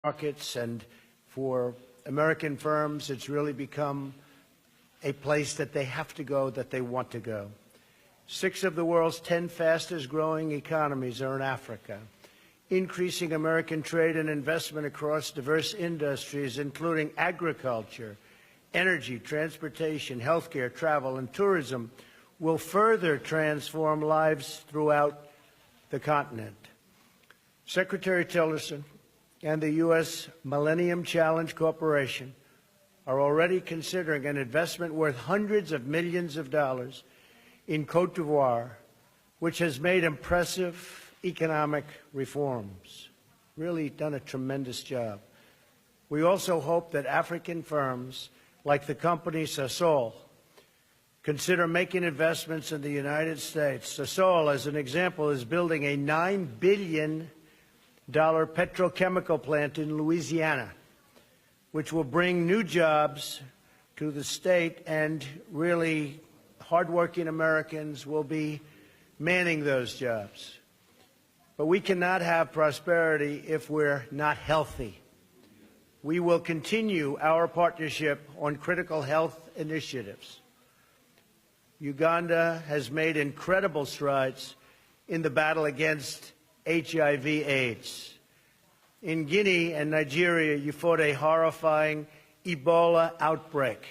markets, and for American firms, it's really become a place that they have to go, that they want to go. 6 of the world's 10 fastest growing economies are in Africa. Increasing American trade and investment across diverse industries, including agriculture, energy, transportation, healthcare, travel, and tourism, will further transform lives throughout the continent. Secretary Tillerson and the U.S. Millennium Challenge Corporation are already considering an investment worth hundreds of millions of dollars in Côte d'Ivoire, which has made impressive economic reforms, really done a tremendous job. We also hope that African firms like the company Sasol consider making investments in the United States. Sasol, as an example, is building a $9 billion petrochemical plant in Louisiana, which will bring new jobs to the state, and really hardworking Americans will be manning those jobs. But we cannot have prosperity if we're not healthy. We will continue our partnership on critical health initiatives. Uganda has made incredible strides in the battle against HIV/AIDS. In Guinea and Nigeria, you fought a horrifying Ebola outbreak.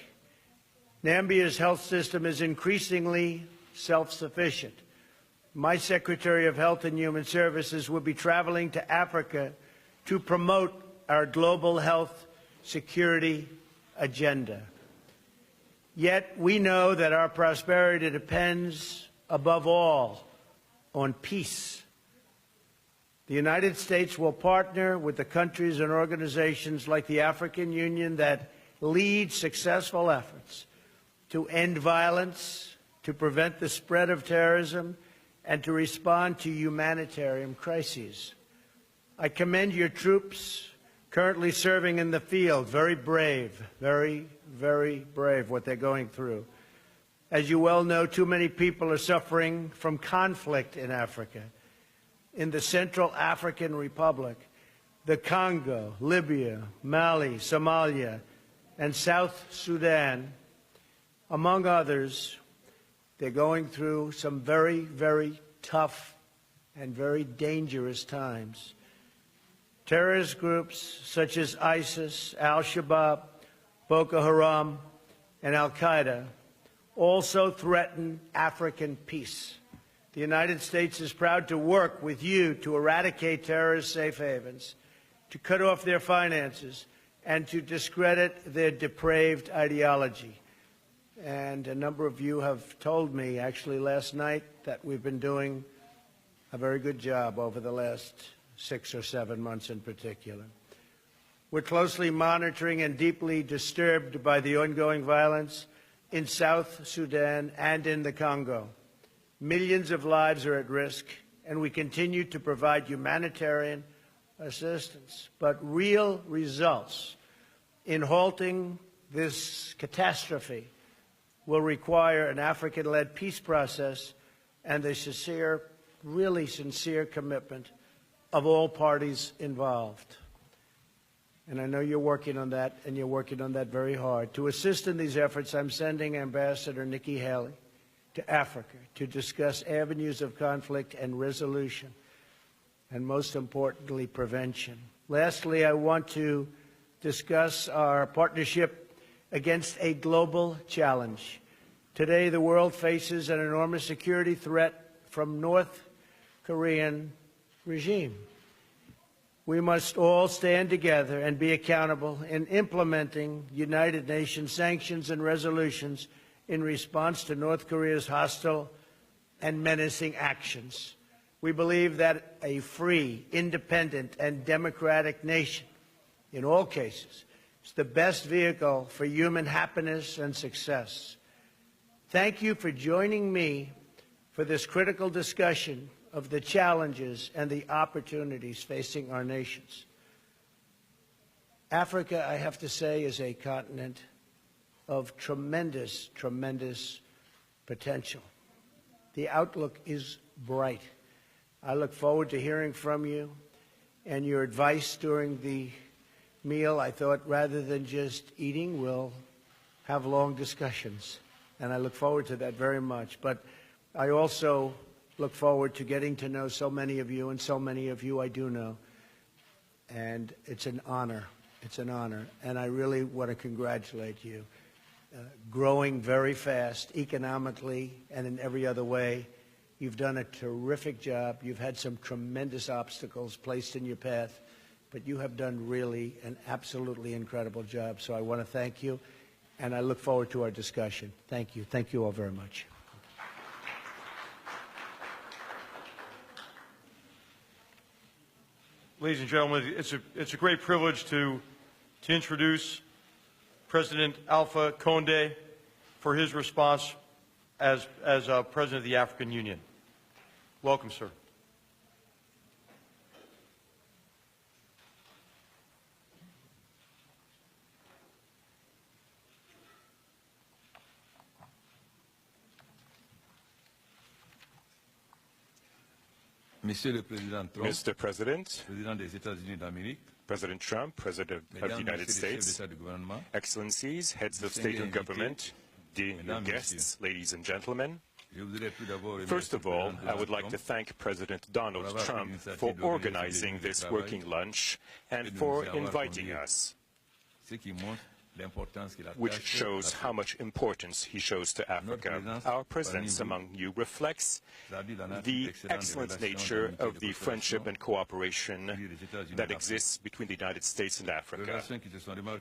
Nambia's health system is increasingly self-sufficient. My Secretary of Health and Human Services will be traveling to Africa to promote our global health security agenda. Yet we know that our prosperity depends, above all, on peace. The United States will partner with the countries and organizations like the African Union that lead successful efforts to end violence, to prevent the spread of terrorism, and to respond to humanitarian crises. I commend your troops currently serving in the field. Very brave, very, very brave what they're going through. As you well know, too many people are suffering from conflict in Africa. In the Central African Republic, the Congo, Libya, Mali, Somalia, and South Sudan, among others, they're going through some very, very tough and very dangerous times. Terrorist groups such as ISIS, Al-Shabaab, Boko Haram, and Al-Qaeda also threaten African peace. The United States is proud to work with you to eradicate terrorist safe havens, to cut off their finances, and to discredit their depraved ideology. And a number of you have told me, actually last night, that we've been doing a very good job over the last 6 or 7 months in particular. We're closely monitoring and deeply disturbed by the ongoing violence in South Sudan and in the Congo. Millions of lives are at risk, and we continue to provide humanitarian assistance. But real results in halting this catastrophe will require an African-led peace process and the sincere, really sincere commitment of all parties involved. And I know you're working on that, and you're working on that very hard. To assist in these efforts, I'm sending Ambassador Nikki Haley to Africa to discuss avenues of conflict and resolution, and most importantly, prevention. Lastly, I want to discuss our partnership against a global challenge. Today, the world faces an enormous security threat from North Korean regime. We must all stand together and be accountable in implementing United Nations sanctions and resolutions in response to North Korea's hostile and menacing actions. We believe that a free, independent, and democratic nation, in all cases, is the best vehicle for human happiness and success. Thank you for joining me for this critical discussion of the challenges and the opportunities facing our nations. Africa, I have to say, is a continent of tremendous, tremendous potential. The outlook is bright. I look forward to hearing from you and your advice during the meal, I thought rather than just eating, we'll have long discussions. And I look forward to that very much. But I also look forward to getting to know so many of you, and so many of you I do know. And it's an honor. It's an honor. And I really want to congratulate you. Growing very fast, economically and in every other way. You've done a terrific job. You've had some tremendous obstacles placed in your path, but you have done really an absolutely incredible job. So I want to thank you, and I look forward to our discussion. Thank you. Thank you all very much. Ladies and gentlemen, it's a great privilege to introduce President Alpha Condé for his response as President of the African Union. Welcome, sir. Monsieur le Président Trump, Mr. President, Président des États-Unis d'Amérique, President Trump, President of the United States, Excellencies, Heads of State and Government, dear guests, ladies and gentlemen, first of all, I would like to thank President Donald Trump for organizing this working lunch and for inviting us, which shows how much importance he shows to Africa. Our presence among you reflects the excellent nature of the friendship and cooperation that exists between the United States and Africa.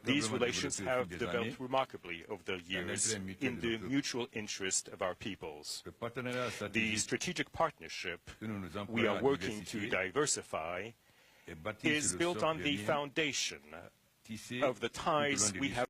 These relations have developed remarkably over the years in the mutual interest of our peoples. The strategic partnership we are working to diversify is built on the foundation of the ties we have